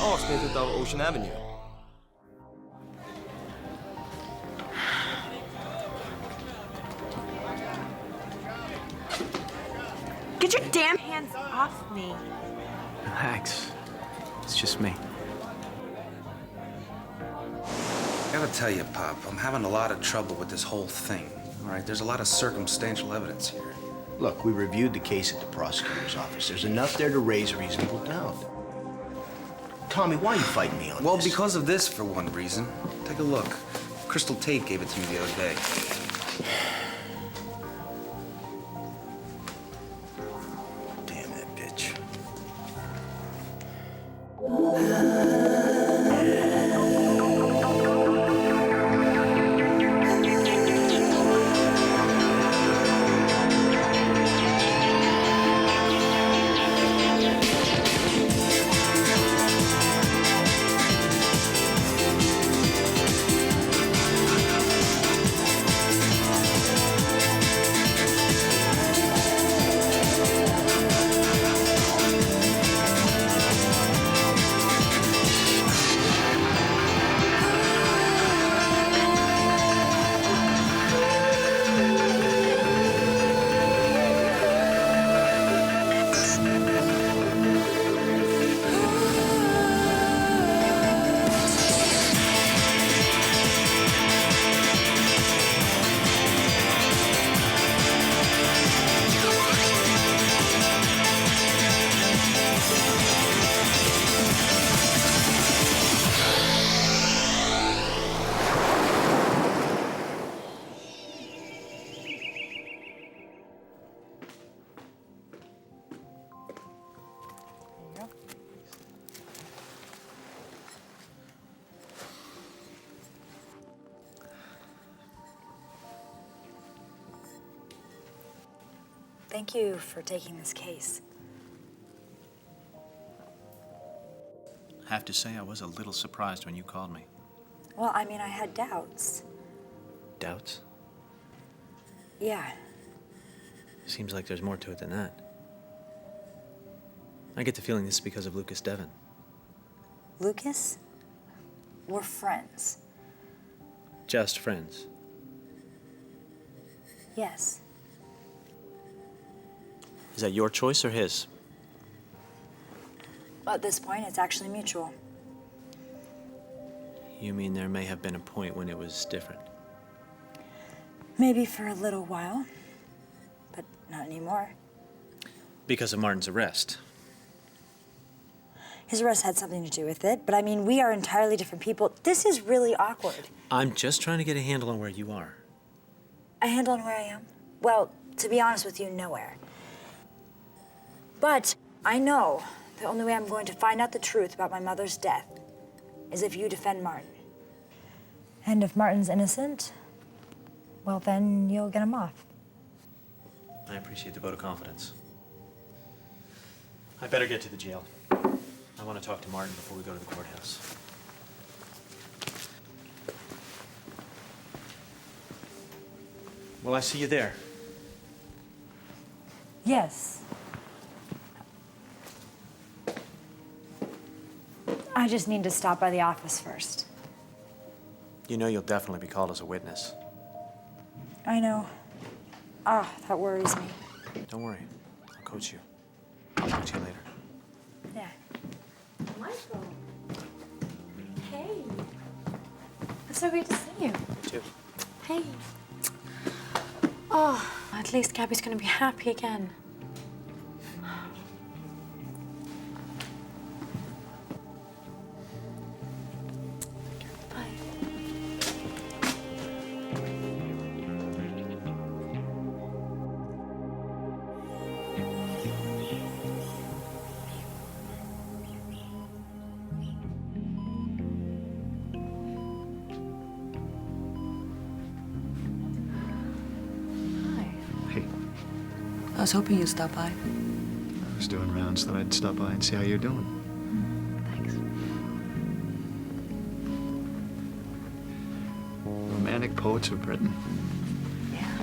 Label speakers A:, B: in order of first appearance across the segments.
A: avsnittet av Ocean Avenue.
B: Get your damn hands off me.
C: Relax. It's just me.
D: I gotta tell you, Pop, I'm having a lot of trouble with this whole thing. All right, there's a lot of circumstantial evidence here.
E: Look, we reviewed the case at the prosecutor's office. There's enough there to raise reasonable doubt. Tommy, why are you fighting me on this?
D: Well, because of this, for one reason. Take a look. Crystal Tate gave it to me the other day.
E: Damn that bitch.
F: Thank you for taking this case.
C: I have to say, I was a little surprised when you called me.
F: Well, I mean, I had doubts.
C: Doubts?
F: Yeah.
C: Seems like there's more to it than that. I get the feeling this is because of Lucas Devon.
F: Lucas? We're friends.
C: Just friends.
F: Yes.
C: Is that your choice or his?
F: At this point, it's actually mutual.
C: You mean there may have been a point when it was different?
F: Maybe for a little while, but not anymore.
C: Because of Martin's arrest.
F: His arrest had something to do with it, but I mean, we are entirely different people. This is really awkward.
C: I'm just trying to get a handle on where you are.
F: A handle on where I am? Well, to be honest with you, nowhere. But I know the only way I'm going to find out the truth about my mother's death is if you defend Martin. And if Martin's innocent, well, then you'll get him off.
C: I appreciate the vote of confidence. I better get to the jail. I want to talk to Martin before we go to the courthouse. Will I see you there?
F: Yes. I just need to stop by the office first.
C: You know you'll definitely be called as a witness.
F: I know. Ah, that worries me.
C: Don't worry. I'll coach you. I'll talk to you later.
F: Yeah.
B: Michael. Hey. It's so great to see you.
C: You too.
B: Hey. Oh, at least Gabby's gonna be happy again. Bye.
G: Hey,
H: I was hoping you'd stop by.
G: I was doing rounds, thought I'd stop by and see how you're doing.
H: Thanks.
G: Romantic poets of Britton.
H: Yeah.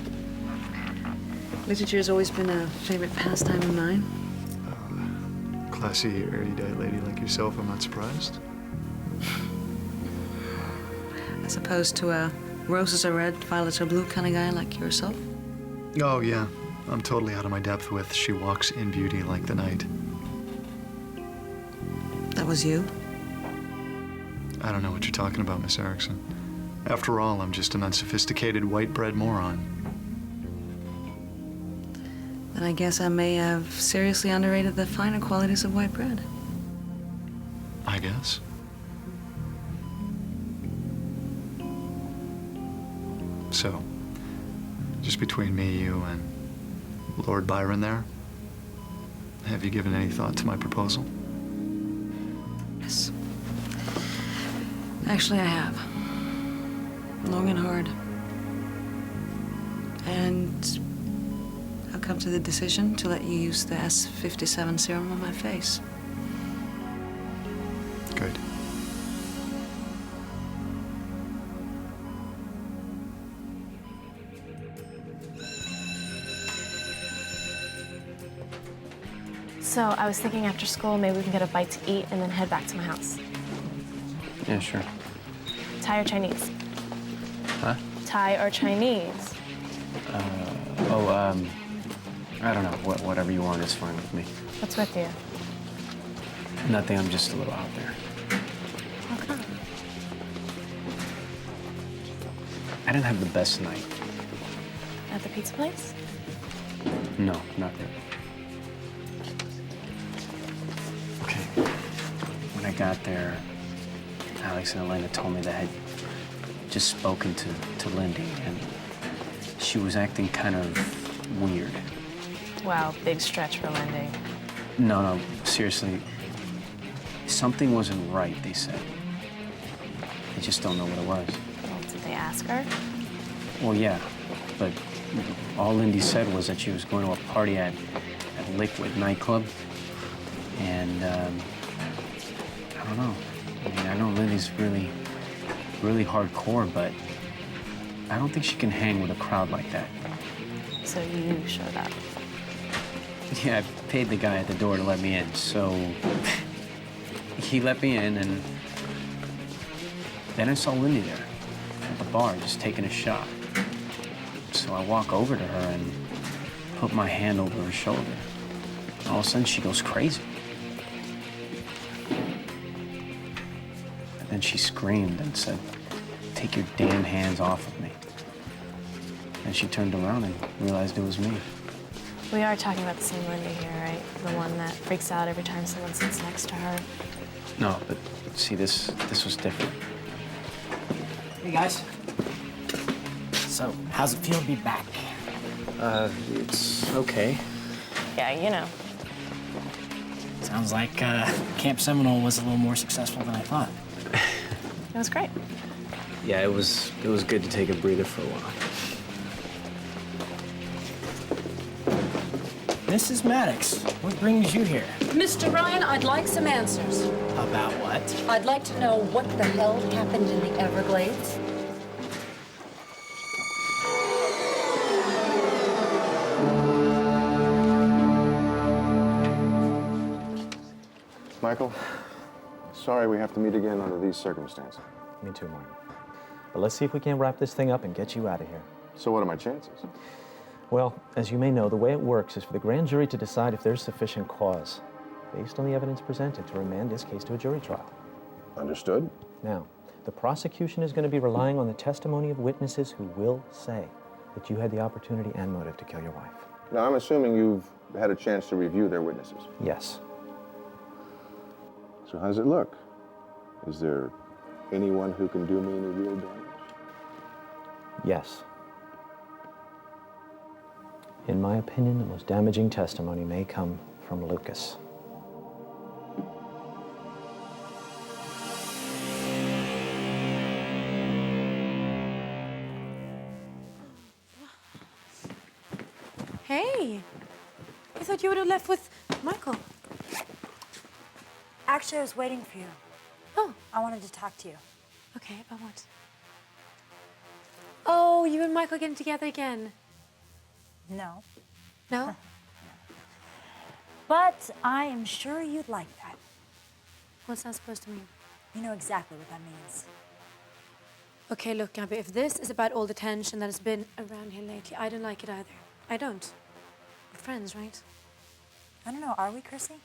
G: classy, erudite lady like yourself, I'm not surprised.
H: As opposed to a roses are red, violets are blue kind of guy like yourself?
G: Oh, yeah. I'm totally out of my depth with she walks in beauty like the night.
H: That was you?
G: I don't know what you're talking about, Miss Erickson. After all, I'm just an unsophisticated white bread moron.
H: Then I guess I may have seriously underrated the finer qualities of white bread.
G: I guess. So, just between me, you, and Lord Byron there, have you given any thought to my proposal?
H: Yes. Actually, I have. Long and hard. And I've come to the decision to let you use the S57 serum on my face.
G: Good.
B: So I was thinking after school, maybe we can get a bite to eat and then head back to my house.
C: Yeah, sure.
B: Thai or Chinese?
C: Huh?
B: Thai or Chinese?
C: I don't know. Whatever you want is fine with me.
B: What's with you?
C: Nothing, I'm just a little out there.
B: How come?
C: I didn't have the best night.
B: At the pizza place?
C: No, not really. Okay. When I got there, Alex and Elena told me that I had just spoken to Lindy, and she was acting kind of weird.
B: Wow, big stretch for Lindy.
C: No, seriously. Something wasn't right, they said. They just don't know what it was.
B: Well, did they ask her?
C: Well, yeah, but all Lindy said was that she was going to a party at Liquid nightclub, and I don't know. I mean, I know Lindy's really hardcore, but I don't think she can hang with a crowd like that.
B: So you showed up.
C: Yeah, I paid the guy at the door to let me in, so he let me in, and then I saw Lindy there at the bar just taking a shot. So I walk over to her and put my hand over her shoulder. And all of a sudden, she goes crazy. And then she screamed and said, "Take your damn hands off of me." And she turned around and realized it was me.
B: We are talking about the same Lindy here, right? The one that freaks out every time someone sits next to her.
C: No, but see, this was different.
A: Hey, guys. So, how's it feel to be back?
C: It's okay.
B: Yeah, you know.
A: Sounds like Camp Seminole was a little more successful than I thought.
B: It was great.
C: Yeah, it was good to take a breather for a while.
A: Mrs. Maddox, what brings you here?
I: Mr. Ryan, I'd like some answers.
A: About what?
I: I'd like to know what the hell happened in the Everglades.
J: Michael, sorry we have to meet again under these circumstances.
K: Me too, Martin. But let's see if we can wrap this thing up and get you out of here.
J: So what are my chances?
K: Well, as you may know, the way it works is for the grand jury to decide if there's sufficient cause, based on the evidence presented, to remand this case to a jury trial.
J: Understood.
K: Now, the prosecution is going to be relying on the testimony of witnesses who will say that you had the opportunity and motive to kill your wife.
J: Now, I'm assuming you've had a chance to review their witnesses.
K: Yes.
J: So how does it look? Is there anyone who can do me any real damage?
K: Yes. In my opinion, the most damaging testimony may come from Lucas.
B: Hey, I thought you would have left with Michael.
F: Actually, I was waiting for you.
B: Oh.
F: I wanted to talk to you.
B: Okay, about what? Oh, you and Michael getting together again.
F: No.
B: No?
F: But I am sure you'd like that.
B: What's that supposed to mean?
F: You know exactly what that means.
B: Okay, look, Gabby, if this is about all the tension that has been around here lately, I don't like it either. I don't. We're friends, right?
F: I don't know, are we, Chrissy?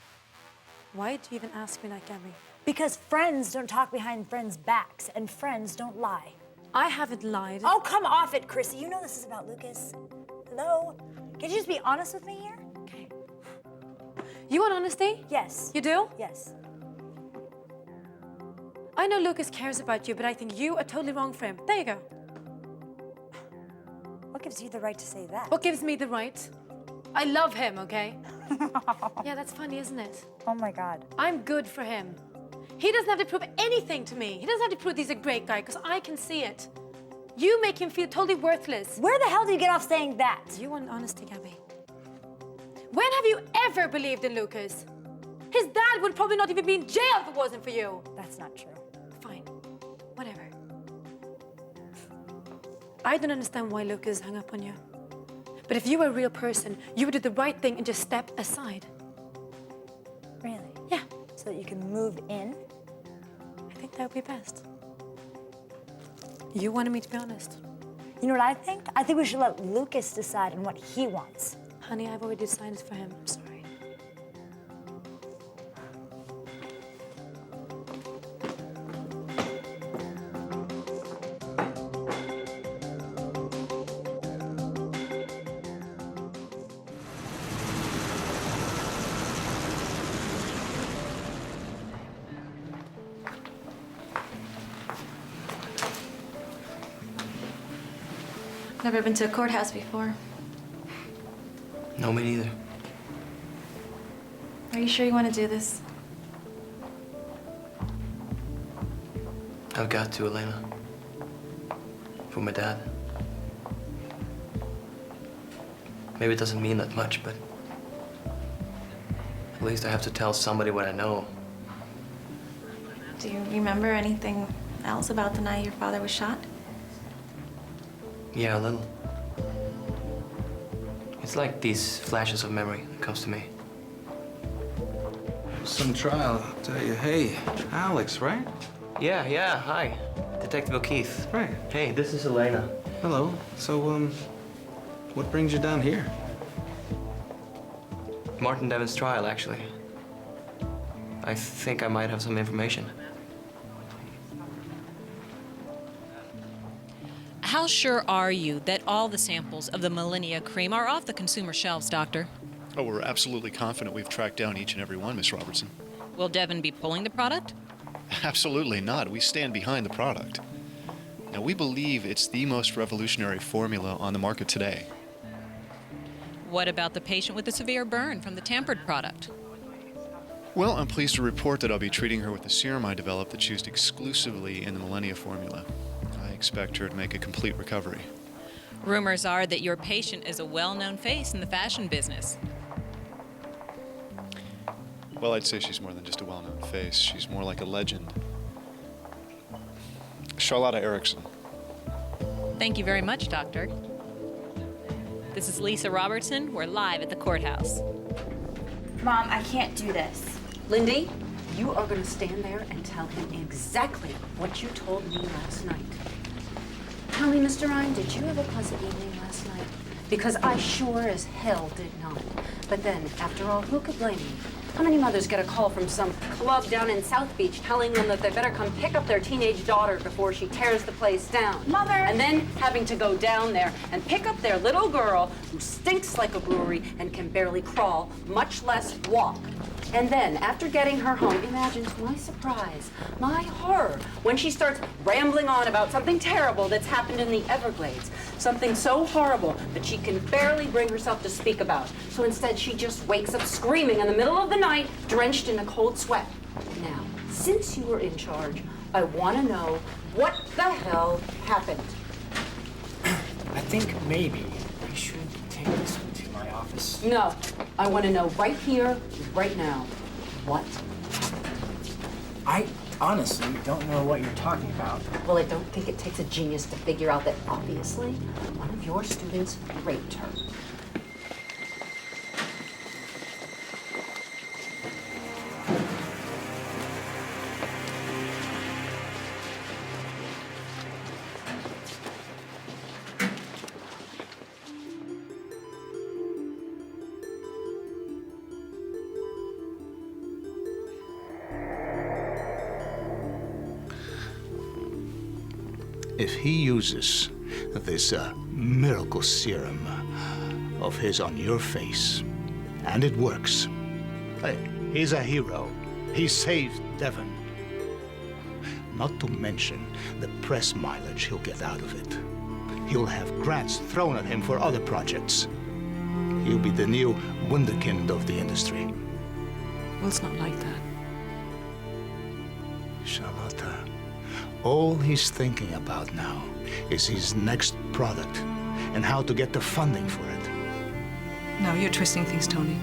B: Why do you even ask me that, Gabby?
F: Because friends don't talk behind friends' backs, and friends don't lie.
B: I haven't lied.
F: Oh, come off it, Chrissy. You know this is about Lucas. Hello? Can you just be honest with me here?
B: Okay. You want honesty?
F: Yes.
B: You do?
F: Yes.
B: I know Lucas cares about you, but I think you are totally wrong for him. There you go.
F: What gives you the right to say that?
B: What gives me the right? I love him, okay? Yeah, that's funny, isn't it?
F: Oh my God.
B: I'm good for him. He doesn't have to prove anything to me. He doesn't have to prove he's a great guy, because I can see it. You make him feel totally worthless.
F: Where the hell do you get off saying that?
B: You want honesty, Gabby. When have you ever believed in Lucas? His dad would probably not even be in jail if it wasn't for you.
F: That's not true.
B: Fine. Whatever. I don't understand why Lucas hung up on you. But if you were a real person, you would do the right thing and just step aside.
F: Really?
B: Yeah.
F: So that you can move in?
B: I think that would be best. You wanted me to be honest.
F: You know what I think? I think we should let Lucas decide on what he wants.
B: Honey, I've already decided for him. I'm sorry.
L: Never been to a courthouse before.
M: No, me neither.
L: Are you sure you want to do this?
M: I've got to, Elena. For my dad. Maybe it doesn't mean that much, but at least I have to tell somebody what I know.
L: Do you remember anything else about the night your father was shot?
M: Yeah, a little. It's like these flashes of memory that comes to me.
D: Some trial, I'll tell you. Hey, Alex, right?
M: Yeah, hi. Detective O'Keefe.
D: Right.
M: Hey, this is Elena.
D: Hello. So, what brings you down here?
M: Martin Devon's trial, actually. I think I might have some information.
N: How sure are you that all the samples of the Millennia cream are off the consumer shelves, Doctor?
O: Oh, we're absolutely confident we've tracked down each and every one, Miss Robertson.
N: Will Devon be pulling the product?
O: Absolutely not. We stand behind the product. Now, we believe it's the most revolutionary formula on the market today.
N: What about the patient with a severe burn from the tampered product?
O: Well, I'm pleased to report that I'll be treating her with the serum I developed that's used exclusively in the Millennia formula. I expect her to make a complete recovery.
N: Rumors are that your patient is a well-known face in the fashion business.
O: Well, I'd say she's more than just a well-known face. She's more like a legend. Charlotta Erickson.
N: Thank you very much, Doctor. This is Lisa Robertson. We're live at the courthouse.
I: Mom, I can't do this.
P: Lindy, you are going to stand there and tell him exactly what you told me last night. Tell me, Mr. Ryan, did you have a pleasant evening last night? Because I sure as hell did not. But then, after all, who could blame me? How many mothers get a call from some club down in South Beach telling them that they better come pick up their teenage daughter before she tears the place down?
I: Mother!
P: And then having to go down there and pick up their little girl who stinks like a brewery and can barely crawl, much less walk. And then, after getting her home, imagine to my surprise, my horror, when she starts rambling on about something terrible that's happened in the Everglades. Something so horrible that she can barely bring herself to speak about. So instead, she just wakes up screaming in the middle of the night, drenched in a cold sweat. Now, since you were in charge, I want to know what the hell happened.
A: I think maybe we should take this to my office.
P: No, I want to know right here, right now. What?
A: I honestly don't know what you're talking about.
P: Well, I don't think it takes a genius to figure out that obviously one of your students raped her.
E: If he uses this miracle serum of his on your face, and it works, hey, he's a hero. He saved Devon. Not to mention the press mileage he'll get out of it. He'll have grants thrown at him for other projects. He'll be the new wunderkind of the industry.
H: Well, it's not like that.
E: Charlotta, all he's thinking about now is his next product and how to get the funding for it.
H: No, you're twisting things, Tony.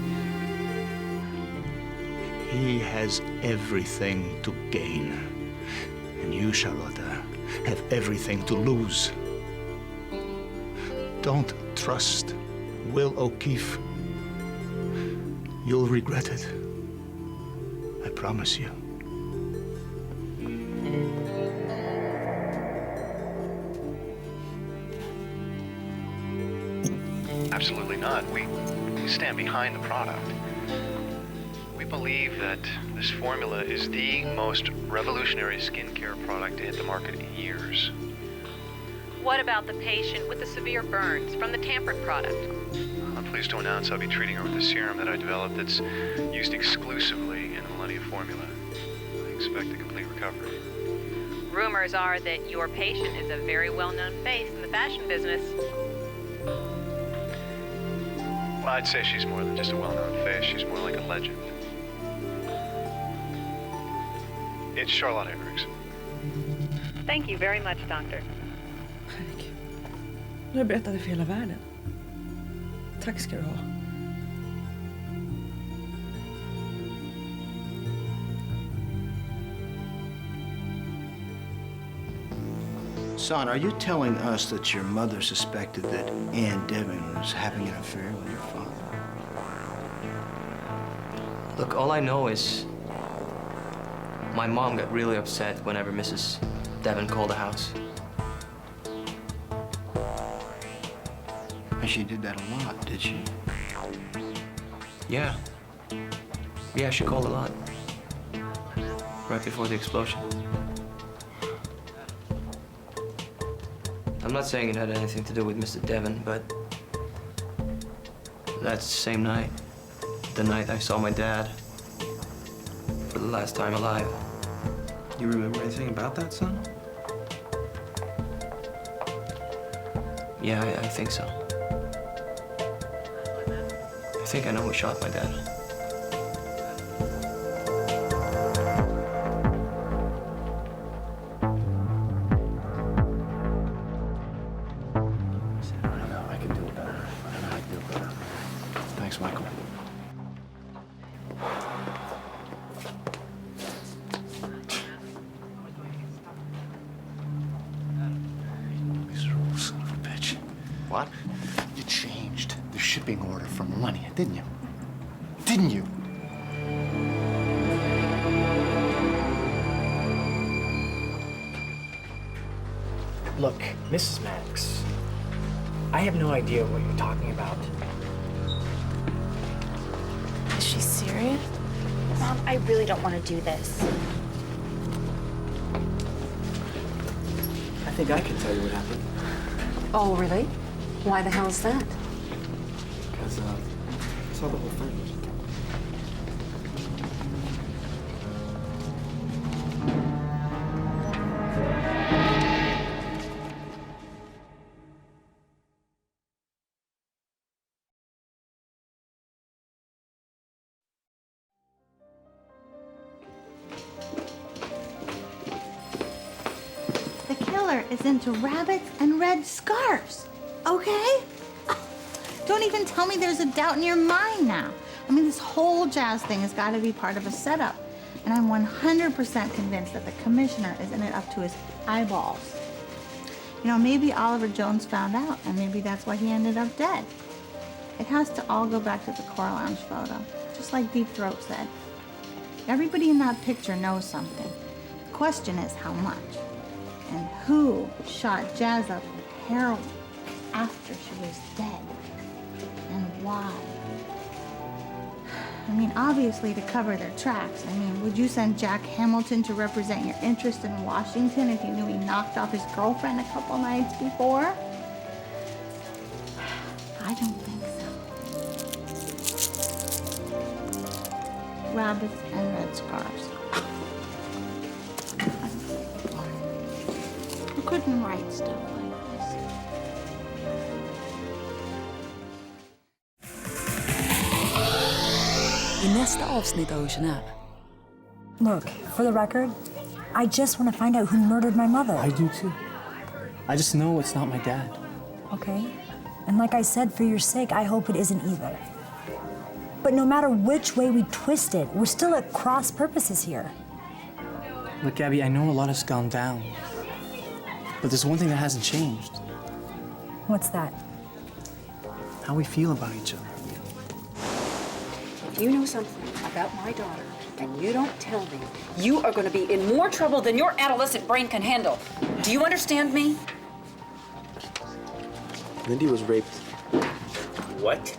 E: He has everything to gain. And you, Charlotta, have everything to lose. Don't trust Will O'Keefe. You'll regret it. I promise you.
O: Absolutely not. We stand behind the product. We believe that this formula is the most revolutionary skincare product to hit the market in years.
N: What about the patient with the severe burns from the tampered product?
O: I'm pleased to announce I'll be treating her with a serum that I developed that's used exclusively in the Millennia formula. I expect a complete recovery.
N: Rumors are that your patient is a very well-known face in the fashion business.
O: Well, I'd say she's more than just a well-known face. She's more like a legend. It's Charlotte Erickson.
N: Thank you very much, doctor.
H: Nu har jag berättat det för hela världen. Tack ska du ha.
E: Son, are you telling us that your mother suspected that Ann Devon was having an affair with your father?
M: Look, all I know is my mom got really upset whenever Mrs. Devon called the house.
E: And she did that a lot, did she?
M: Yeah. Yeah, she called a lot. Right before the explosion. I'm not saying it had anything to do with Mr. Devon, but that's the same night. The night I saw my dad for the last time alive.
D: You remember anything about that, son?
M: Yeah, I think so. I think I know who shot my dad.
C: Thanks, Michael.
G: Miserable son of a bitch. What? You changed the shipping order from Millennia, didn't you? Didn't you?
A: Look, Mrs. Maddox, I have no idea what you're talking about.
F: Is she serious? Mom, I really don't want to do this.
A: I think I can tell you what happened.
P: Oh, really? Why the hell is that?
A: Because, I saw the whole thing.
Q: The killer is into rabbits and red scarves, okay? Don't even tell me there's a doubt in your mind now. I mean, this whole jazz thing has got to be part of a setup. And I'm 100% convinced that the commissioner is in it up to his eyeballs. You know, maybe Oliver Jones found out, and maybe that's why he ended up dead. It has to all go back to the Core Lounge photo, just like Deep Throat said. Everybody in that picture knows something. The question is how much. And who shot Jazz up with heroin after she was dead? And why? I mean, obviously to cover their tracks. I mean, would you send Jack Hamilton to represent your interest in Washington if you knew he knocked off his girlfriend a couple nights before? I don't think so. Rabbits and red scarves. Who couldn't write stuff like this?
R: I nästa avsnitt av Ocean.
F: Look, for the record, I just want to find out who murdered my mother.
A: I do too. I just know it's not my dad.
F: Okay. And like I said, for your sake, I hope it isn't either. But no matter which way we twist it, we're still at cross purposes here.
A: Look, Abby, I know a lot has gone down. But there's one thing that hasn't changed.
F: What's that?
A: How we feel about each other.
P: If you know something about my daughter and you don't tell me, you are going to be in more trouble than your adolescent brain can handle. Do you understand me?
S: Lindy was raped,
A: What?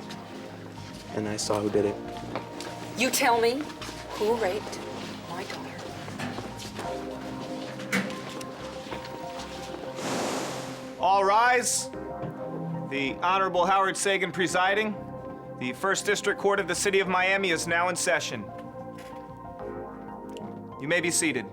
S: and I saw who did it.
P: You tell me who raped my daughter.
T: All rise. The Honorable Howard Sagan presiding. The First District Court of the City of Miami is now in session. You may be seated.